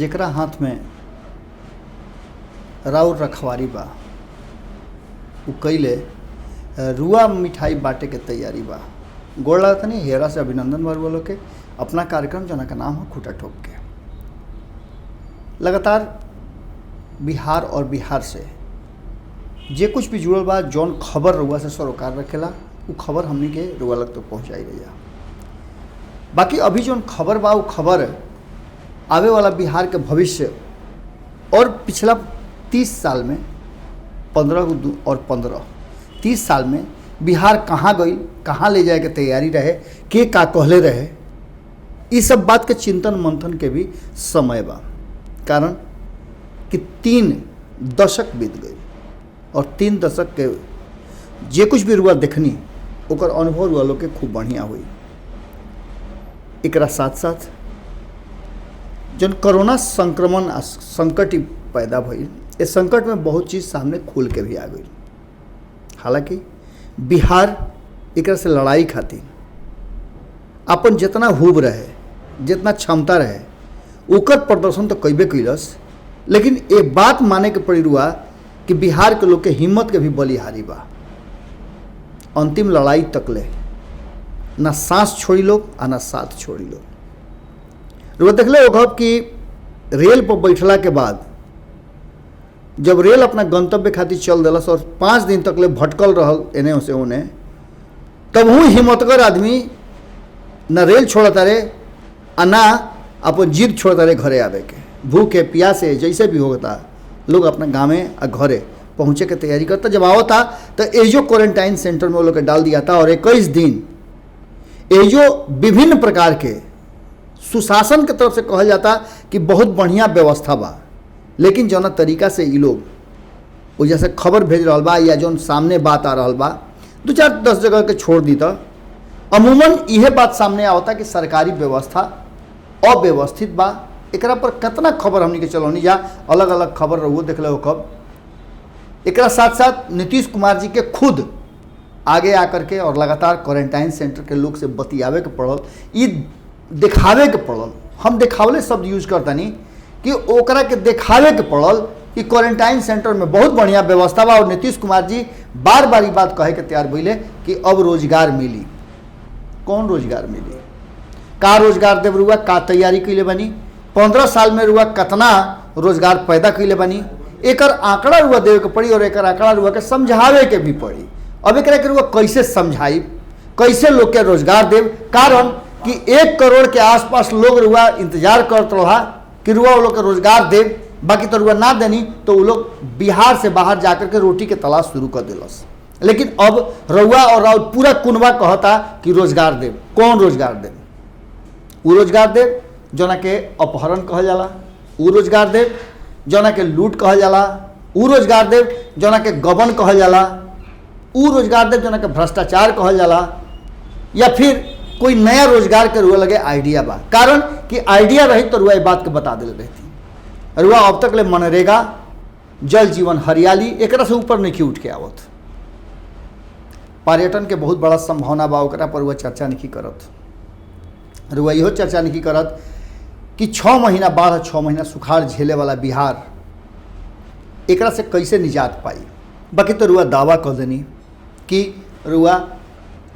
जेकरा हाथ में राउर रखवारी बा उ कइले रुआ मिठाई बांटे के तैयारी बा। गोड़ लागत नहीं हेरा से अभिनंदन बार बोलो के अपना कार्यक्रम जना का नाम हो खूटा ठोक के। लगातार बिहार और बिहार से जे कुछ भी जुड़ल बा जौन खबर रुआ से सरोकार रखेला उ खबर हमनी के रुआ लग तो पहुँचाई रही। बाकी अभी जौन खबर बा उ खबर आवे वाला बिहार के भविष्य और पिछला 30 साल में 15 और 30 साल में बिहार कहाँ गई, कहाँ ले जाए के तैयारी रहे, के का कहले रहे, इस सब बात के चिंतन मंथन के भी समय बा। कारण कि 3 दशक बीत गई और 3 दशक के जे कुछ भी रुआ देखनी ओकर अनुभव रुआ लोग के खूब बढ़िया हुई। एकरा साथ साथ जन कोरोना संक्रमण संकट पैदा भइल, इस संकट में बहुत चीज़ सामने खुल के भी आ गई। हालांकि बिहार एकरा से लड़ाई खातिर अपन जितना हुब रहे, जितना क्षमता रहे ओकर प्रदर्शन तो कईबे कैलस, लेकिन एक बात माने के पड़ी रुआ कि बिहार के लोग के हिम्मत के भी बलिहारी बा। अंतिम लड़ाई तकले ना सांस छोड़ी लोग आ ना साथ छोड़ी लोग। रुआ देखले होगा कि रेल पर बैठला के बाद जब रेल अपना गंतव्य खातिर चल दिलस और 5 दिन तक ले भटकल रहल एने से ओने, तब हूँ हिम्मतगर आदमी न रेल छोड़ता रे आ ना अपन जिद छोड़ता रे घरे आवे के। भूखे प्यासे जैसे भी होता लोग अपना गाँव में आ घरे पहुँचे के तैयारी करता। जब आवता तो एजो क्वारंटाइन सेंटर में वो लोग के डाल दिया था और 21 दिन एजो विभिन्न प्रकार के सुशासन के तरफ से कहल जाता कि बहुत बढ़िया व्यवस्था बा, लेकिन जौना तरीका से ये लोग वो जैसे खबर भेज रहा बा या जौन सामने बात आ रहा बा 2-4-10 जगह के छोड़ दी तो अमूमन यह बात सामने आवता कि सरकारी व्यवस्था अव्यवस्थित बा। एकरा पर कितना खबर हमनी के चलौनी या अलग अलग खबर रहो देख लो कब। एकरा साथ साथ नीतीश कुमार जी के खुद आगे आकर के और लगातार क्वारंटाइन सेंटर के लोग से बतियावे के पड़ल, ये दिखावे के पड़ल। हम दिखावले शब्द यूज करता नहीं कि ओकरा के दिखावे के पड़ल कि क्वारंटाइन सेंटर में बहुत बढ़िया व्यवस्था बा और नीतीश कुमार जी बार बार ये बात कहे के तैयार भइले कि अब रोजगार मिली। कौन रोजगार मिली, का रोजगार देव रुआ, का तैयारी कैले बनी, 15 साल में रुआ कितना रोजगार पैदा कैले बनी, एकर आंकड़ा रुआ देवे के पड़ी और एकर आंकड़ा रुआ के समझावे के भी पड़ी। अब एकरा के रुआ कैसे समझाई, कैसे लोग के रोजगार देव। कारण कि 1 करोड़ के आसपास लोग रुआ इंतजार करत रहा कि रुआ वो लोग के रोजगार दे, बाकी तो रुआ ना देनी तो वो लोग बिहार से बाहर जाकर के रोटी के तलाश शुरू कर दिलस। लेकिन अब रुआ और पूरा कुनबा कहता कि रोजगार देव। कौन रोजगार देव? वो रोजगार देव जना के अपहरण कहल जाला, वो रोजगार देव जना के लूट कहल जाला, वो रोजगार देव जना के गबन कहल जाला, वो रोजगार देव जना के भ्रष्टाचार कहल जाला, या फिर कोई नया रोजगार के रुआ लगे आइडिया बा। कारण कि आइडिया रही तो रुआ ये बात के बता दिल रहती। रुआ अब तक ले मनरेगा, जल जीवन हरियाली एक से ऊपर नहीं उठ के आवत। पर्यटन के बहुत बड़ा संभावना बा, ओकरा पर रुआ चर्चा नहीं करत। रुआ इहो चर्चा नहीं करत कि 6 महीना बाढ़ 6 महीना सुखाड़ झेले वाला बिहार एकरा से कैसे निजात पाई। बाकी तो रुआ दावा कर देनी कि रुआ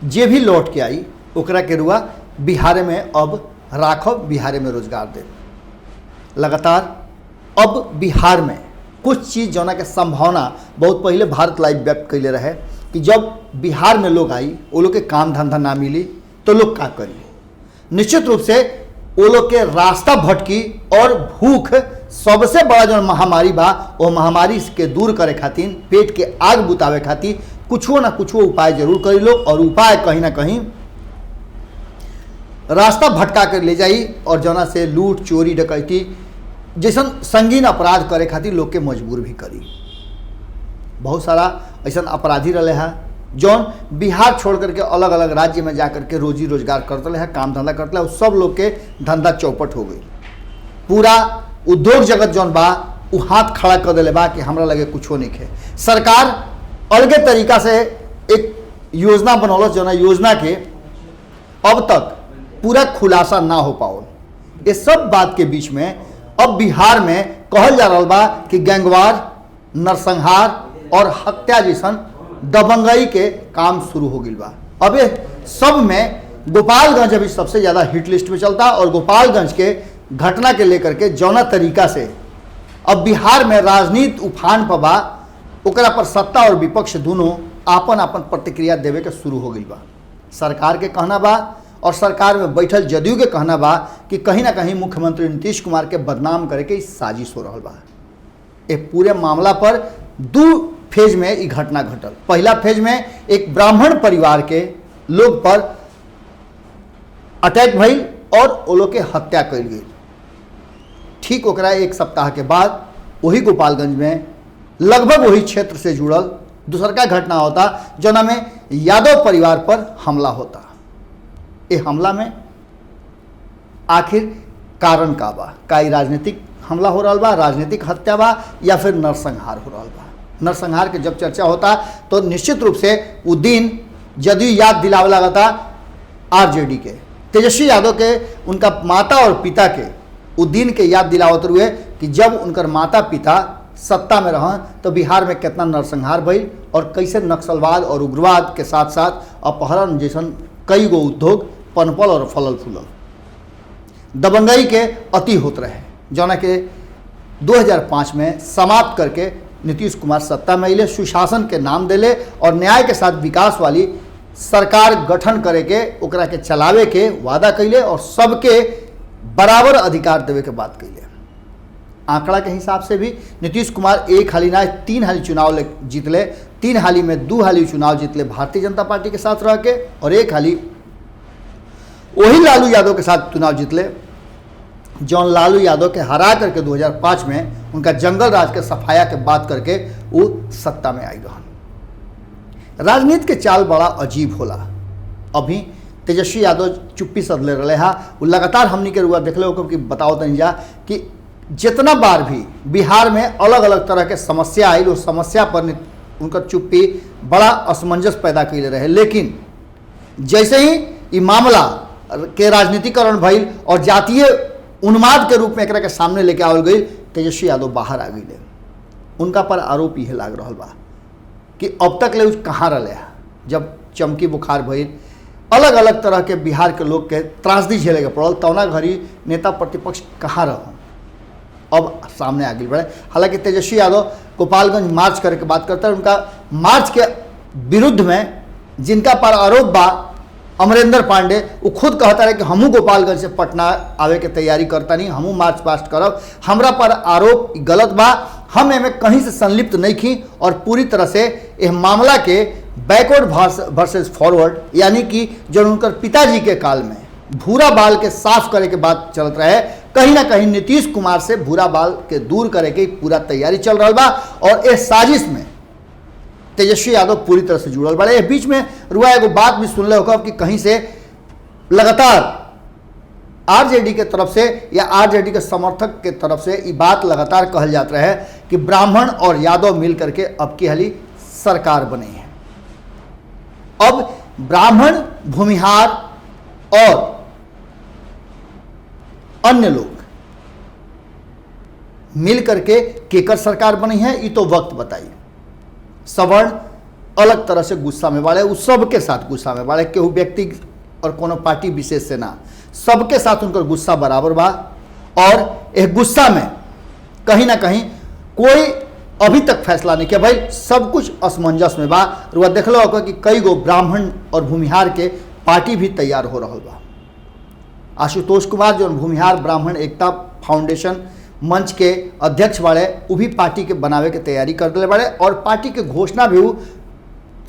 जे भी लौट के आई ओकरा के रुआ बिहार में अब राखब, बिहार में रोजगार दे। लगातार अब बिहार में कुछ चीज़ जौना के संभावना बहुत पहले भारत लाइव व्यक्त कैले रहे कि जब बिहार में लोग आई वो लोग के काम धंधा ना मिली तो लोग का करी। निश्चित रूप से वो लोग के रास्ता भटकी और भूख सबसे बड़ा जो महामारी बा वो महामारी के दूर करे खातिर, पेट के आग बुतावे खातिर कुछो ना कुछो उपाय जरूर करी लोग। और उपाय कहीं ना कहीं रास्ता भटका कर ले जाई और जना से लूट चोरी डकैती जैसन संगीन अपराध करे खातिर लोग के मजबूर भी करी। बहुत सारा ऐसा अपराधी रहे हैं जौन बिहार छोड़ करके अलग अलग राज्य में जाकर के रोजी रोजगार करते रहे, काम धंधा करते रहे, सब लोग के धंधा चौपट हो गई। पूरा उद्योग जगत जौन बा वो हाथ खड़ा कर दिले बा कि हमरा लगे कुछो नहीं है। सरकार अलगे तरीका से एक योजना बनौलस जौन योजना के अब तक पूरा खुलासा ना हो पाओ। ये सब बात के बीच में अब बिहार में कहल जा रहा बा कि गैंगवार, नरसंहार और हत्या जैसन दबंगई के काम शुरू हो गई बा। अब ये सब में गोपालगंज अभी सबसे ज़्यादा हिट लिस्ट में चलता और गोपालगंज के घटना के लेकर के जौना तरीका से अब बिहार में राजनीति उफान पर बा, ओकरा पर सत्ता और विपक्ष दोनों आपन आपन प्रतिक्रिया देवे के शुरू हो गई बा। सरकार के कहना बा और सरकार में बैठल जदयू के कहना बा कि कहीं ना कहीं मुख्यमंत्री नीतीश कुमार के बदनाम करे के साजिश हो रहा बा। ये पूरे मामला पर दो फेज में ये घटना घटल। पहला फेज में एक ब्राह्मण परिवार के लोग पर अटैक भइल और वो लोग के हत्या कल गई। ठीक ओकरा एक सप्ताह के बाद वही गोपालगंज में लगभग वही क्षेत्र से जुड़ल दूसर का घटना होता जना में यादव परिवार पर हमला होता। ये हमला में आखिर कारण का बा? का राजनीतिक हमला हो रहा बा, राजनीतिक हत्या बा, या फिर नरसंहार हो रहा बा? नरसंहार के जब चर्चा होता तो निश्चित रूप से वो दिन जदयू याद दिलावे लगाता आरजेडी के, तेजस्वी यादव के, उनका माता और पिता के उस दिन के याद दिलावत हुए कि जब उनकर माता पिता सत्ता में रह तो बिहार में कितना नरसंहार भइल और कैसे नक्सलवाद और उग्रवाद के साथ साथ अपहरण जैसन कई गो उद्योग पनपल और फलल फूलल। दबंगई के अति होत रहे जौना के 2005 में समाप्त करके नीतीश कुमार सत्ता में अले, सुशासन के नाम दिले और न्याय के साथ विकास वाली सरकार गठन करे के ओकरा के चलावे के वादा कैले और सबके बराबर अधिकार देवे के बात कैले। आंकड़ा के हिसाब से भी नीतीश कुमार एक हाली ना 3 हाली चुनाव जीतले, 3 हाली में 2 हाली चुनाव जीतले भारतीय जनता पार्टी के साथ रह के और 1 हाली वही लालू यादव के साथ चुनाव जीतले जौन लालू यादव के हरा करके 2005 में उनका जंगल राज के सफाया के बात करके वो सत्ता में आई रहन। राजनीति के चाल बड़ा अजीब होला। अभी तेजस्वी यादव चुप्पी सधले रहे हा, वो लगातार हमनी के रुआ देखले हो कि बताओ तनी जा कि जितना बार भी बिहार में अलग अलग तरह के समस्या आई, उस समस्या पर उनका चुप्पी बड़ा असमंजस पैदा कैले रहे। लेकिन जैसे ही ये मामला के राजनीतिकरण भइल और जातीय उन्माद के रूप में एकरा के सामने लेके आवल गई, तेजस्वी यादव बाहर आ गई। उनका पर आरोप यह लाग रहा बा कि अब तक ले कहाँ रहे जब चमकी बुखार भइल, अलग अलग तरह के बिहार के लोग के त्रासदी झेले के पड़ल, तौना घड़ी नेता प्रतिपक्ष कहाँ रह अब सामने आगे बढ़े। हालांकि तेजस्वी यादव गोपालगंज मार्च करे के बात करता है, उनका मार्च के विरुद्ध में जिनका पर आरोप बा अमरेंद्र पांडे, वो खुद कहता रहे कि हमू गोपालगंज से पटना आवे के तैयारी करता नहीं, हमू मार्च पास्ट करब, हमरा पर आरोप गलत बा, हम एमें कहीं से संलिप्त नहीं थी और पूरी तरह से यह मामला के बैकवर्ड वर्सेस फॉरवर्ड यानी कि जो उनकर पिताजी के काल में भूरा बाल के साफ करे के बात चलत रहे, कहीं ना कहीं नीतीश कुमार से भूरा बाल के दूर करे के पूरा तैयारी चल रहा बा और इस साजिश में तेजस्वी यादव पूरी तरह से जुड़ल बड़े। बीच में रुआ एगो बात भी सुन ले होगा कि कहीं से लगातार आरजेडी के तरफ से या आरजेडी के समर्थक के तरफ से ये बात लगातार कहल जाता है कि ब्राह्मण और यादव मिल करके अब की हाली सरकार बनी है। अब ब्राह्मण, भूमिहार और अन्य लोग मिल करके केकर सरकार बनी है ये तो वक्त बताइए। सवर्ण अलग तरह से गुस्सा में बाड़े, उस सबके साथ गुस्सा में बाड़े, केहू व्यक्ति और कोनो पार्टी विशेष से ना, सबके साथ उनका गुस्सा बराबर बा और एक गुस्सा में कहीं ना कहीं कोई अभी तक फैसला नहीं किया भाई, सब कुछ असमंजस में बा। रुआ देख लो होगा कि कई गो ब्राह्मण और भूमिहार के पार्टी भी तैयार हो रहा बा। आशुतोष कुमार जो भूमिहार ब्राह्मण एकता फाउंडेशन मंच के अध्यक्ष बाड़े, वो भी पार्टी के बनावे के तैयारी कर दिले बाड़े और पार्टी के घोषणा भी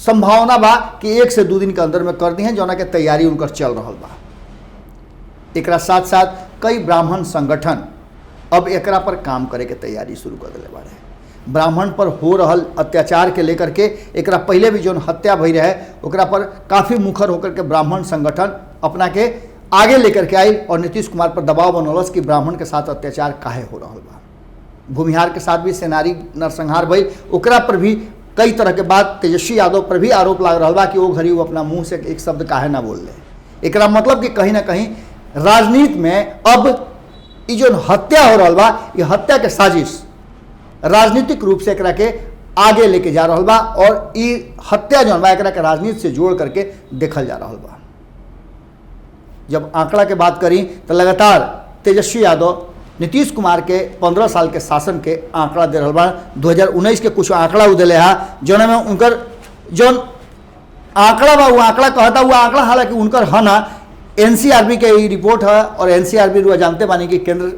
संभावना बा कि 1 से 2 दिन के अंदर में कर दी है, जोना के तैयारी उनकर चल रहा बा। एकरा साथ साथ कई ब्राह्मण संगठन अब एकरा पर काम करे के तैयारी शुरू कर दिले बाड़े। ब्राह्मण पर हो रहल अत्याचार के लेकर के एकरा पहले भी जो हत्या भई रहे ओकरा पर काफ़ी मुखर होकर के ब्राह्मण संगठन अपना के आगे लेकर के आई और नीतीश कुमार पर दबाव बनौलस कि ब्राह्मण के साथ अत्याचार काहे हो रहा बा। भूमिहार के साथ भी सेनारी नरसंहार भई, ओकरा पर भी कई तरह के बात तेजस्वी यादव पर भी आरोप लग रहा बा कि वो घड़ी वो अपना मुंह से एक शब्द काहे ना बोल ले। एकरा मतलब कि कहीं ना कहीं राजनीति में अब ई जो हत्या हो रहा बा, ये हत्या के साजिश राजनीतिक रूप से एकरा के आगे लेके जा रहा बा और ई हत्या जो बा एकरा के राजनीति से जोड़ करके देखल जा रहा बा। जब आंकड़ा के बात करी तो लगातार तेजस्वी यादव नीतीश कुमार के 15 साल के शासन के आंकड़ा दे रहा बा। 2019 के कुछ आंकड़ा उ दिले है जौन में उनकर जौन आंकड़ा बा वो आंकड़ा कहता हुआ आंकड़ा हालांकि उनकर है ना, एनसीआरबी के ई रिपोर्ट है और एनसीआरबी रुआ जानते बानी कि केंद्र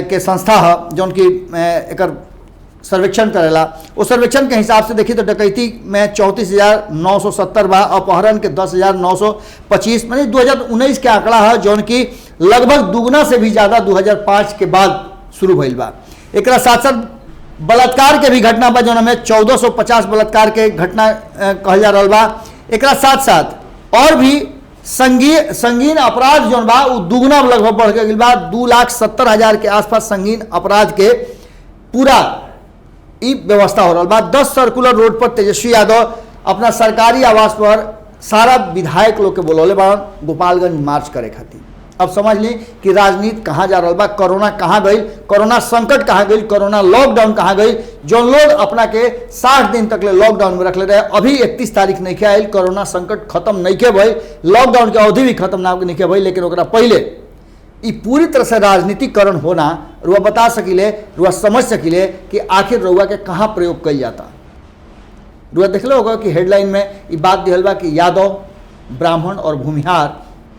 के संस्था है जौन की एकर सर्वेक्षण करेला। वो सर्वेक्षण के हिसाब से देखी तो डकैती में 34,970 बा, अपहरण के 10,925, मानी 2019 के आंकड़ा है जौन की लगभग दुगना से भी ज़्यादा 2005 के बाद शुरू भइल बा। एक साथ साथ बलात्कार के भी घटना बा जौन में 1450 बलात्कार के घटना कहल जा रहा बा। एक साथ साथ और भी संगीन अपराध जौन बा वो दुगना लगभग बढ़ गई बा। 2,70,000 के आसपास संगीन अपराध के पूरा ई व्यवस्था हो रहा बा। 10 सर्कुलर रोड पर तेजस्वी यादव अपना सरकारी आवास पर सारा विधायक लोग के बोलौले बा गोपालगंज मार्च करे खातिर। अब समझ ली कि राजनीति कहाँ जा रहा बा, कोरोना कहाँ गई, कोरोना संकट कहाँ गई, कोरोना लॉकडाउन कहाँ गई। जो लोग अपना के 60 दिन तक ले लॉकडाउन में रखले रहे, अभी 31 तारीख नहीं आयल, कोरोना संकट खत्म नहीं के भई, लॉकडाउन के अवधि भी खत्म ना नहीं के भई, लेकिन ओकरा पहले ये पूरी तरह से राजनीतिकरण होना रुआ बता सकिले, रुआ समझ सकिले कि आखिर रुआ के कहाँ प्रयोग कल जाता। रुआ देखले होगा कि हेडलाइन में ये बात दिहल बा कि यादव, ब्राह्मण और भूमिहार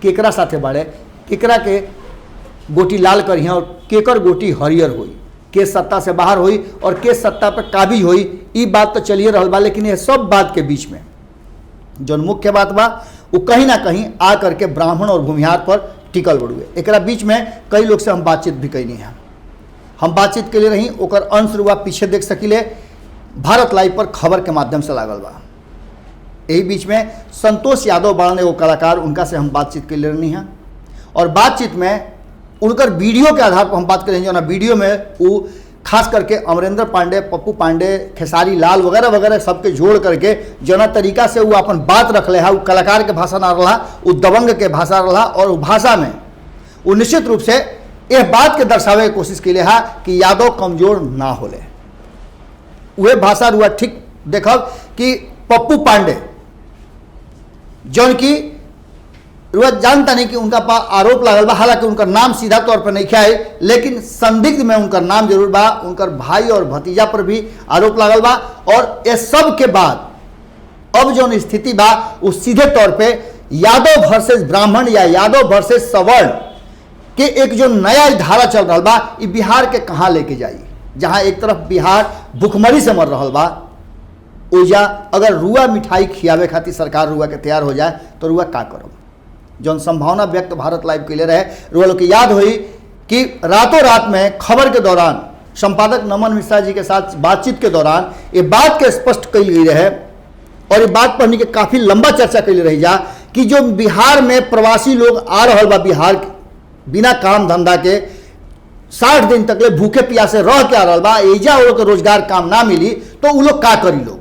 केकरा साथे बाड़े, केकरा के गोटी लाल करी और केकर गोटी हरियर हुई, के सत्ता से बाहर हुई और के सत्ता पर काबिज हुई। ये बात तो चलिए रहल बा, लेकिन ये सब बात के बीच में जो मुख्य बात बा वो कहीं ना कहीं आ करके ब्राह्मण और भूमिहार पर टिकल बड़ुए। एक बीच में कई लोग से हम बातचीत भी कैनी है, हम बातचीत के लिए रही ओकर अंश रुआ पीछे देख सकिले भारत लाइव पर खबर के माध्यम से लागल बा। यही बीच में संतोष यादव बाड़न एगो कलाकार, उनका से हम बातचीत के लिए रही हैं और बातचीत में उनकर वीडियो के आधार पर हम बात करेंगे। ना वीडियो में वो खास करके अमरेंद्र पांडे, पप्पू पांडे, खेसारी लाल वगैरह वगैरह सबके जोड़ करके जना तरीका से वो अपन बात रख ले है, वो कलाकार के भाषा ना रहा, वो दबंग के भाषा रहा और वो भाषा में वो निश्चित रूप से यह बात के दर्शावे की कोशिश के लिए है कि यादव कमजोर ना होले। वह भाषा रुआ ठीक देखब कि पप्पू पांडे जौन की रुआ जानता नहीं कि उनका पास आरोप लागल बा, हालांकि उनका नाम सीधा तौर पर नहीं है, लेकिन संदिग्ध में उनका नाम जरूर बा। उनकर भाई और भतीजा पर भी आरोप लागल बा और ये सब के बाद अब जो स्थिति बा वो सीधे तौर पे यादव वर्सेस ब्राह्मण या यादव वर्सेस सवर्ण के एक जो नया धारा चल रहा बा, ये बिहार के कहाँ लेके जाई। जहाँ एक तरफ बिहार भुखमरी से मर रहा बा, ओजा अगर रुआ मिठाई खियावे खातिर सरकार रुआ के तैयार हो जाए तो रुआ का करो। जौन संभावना व्यक्त भारत लाइव के लिए रहे, रुआ लोग की याद हुई कि रातों रात में खबर के दौरान संपादक नमन मिश्रा जी के साथ बातचीत के दौरान ये बात के स्पष्ट कही गई रहे और ये बात पढ़ने के काफ़ी लंबा चर्चा कही रही जा कि जो बिहार में प्रवासी लोग आ रहा बा, बिहार बिना काम धंधा के 60 दिन तक ले भूखे प्यासे रह के आ रहा बा, एजा वो लोग रोजगार काम ना मिली तो वो लोग का करी लोग।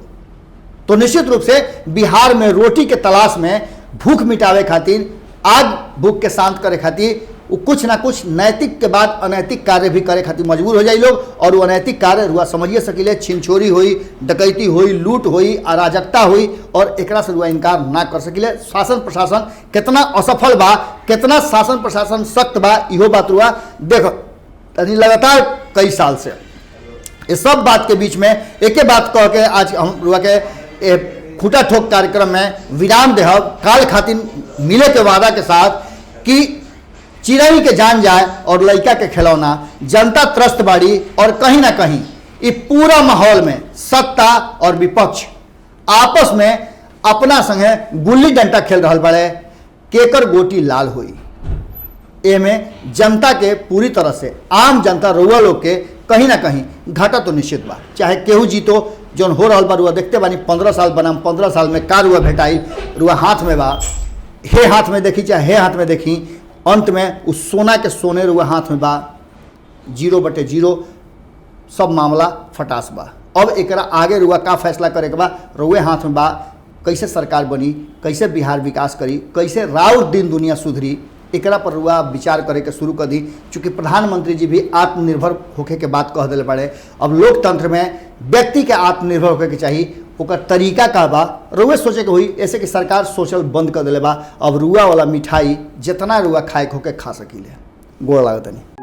तो निश्चित रूप से बिहार में रोटी के तलाश में भूख मिटावे खातिर, आग भूख के शांत करे खातिर वो कुछ ना कुछ नैतिक के बाद अनैतिक कार्य भी करे खातिर मजबूर हो जाए लोग। और वो अनैतिक कार्य रुआ समझिए सकिले छिनछोरी हुई, डकैती हुई, लूट हुई, अराजकता हुई और एकरा से रुआ इनकार ना कर सकिले। शासन प्रशासन कितना असफल बा, कितना शासन प्रशासन सख्त बा, इहो बात रुआ देखो तनी लगातार कई साल से। इस सब बात के बीच में एक बात कह के आज हम रुआ के खूटा ठोक कार्यक्रम में विराम देहब। काल खातिर मिले के वादा के साथ कि चिड़ै के जान जाए और लड़का के खिलौना, जनता त्रस्त बाड़ी और कहीं ना कहीं ये पूरा माहौल में सत्ता और विपक्ष आपस में अपना संगे गुल्ली डंडा खेल रहा बड़े, केकर गोटी लाल हुई। एमे जनता के पूरी तरह से आम जनता रुआ लोग के कहीं ना कहीं घाटा तो निश्चित बा, चाहे केहू जीतो। जौन हो रहा बा रुआ देखते बानी 15 साल बनाम 15 साल में का रुआ भेटाई, रुआ हाथ में बा, हे हाथ में देखी चाहे हे हाथ में देखी, अंत में उस सोना के सोने रुआ हाथ में बा, 0/0 सब मामला फटास बा। अब एकरा आगे रुआ का फैसला करे के बा रुए हाथ में बा। कैसे सरकार बनी, कैसे बिहार विकास करी, कैसे राउर दिन दुनिया सुधरी, एकरा पर रुआ विचार करे के शुरू कर दी। चूँकि प्रधानमंत्री जी भी आत्मनिर्भर होके के बात कह दिले बड़े। अब लोकतंत्र में व्यक्ति के आत्मनिर्भर होके के चाहिए, ओकर तरीका का बा रुआ सोचे के हुई। ऐसे कि सरकार सोचल बंद कर दिले बा। अब रुआ वाला मिठाई जितना रुआ खाए होके खा सकीले। गोड़ लागत नहीं।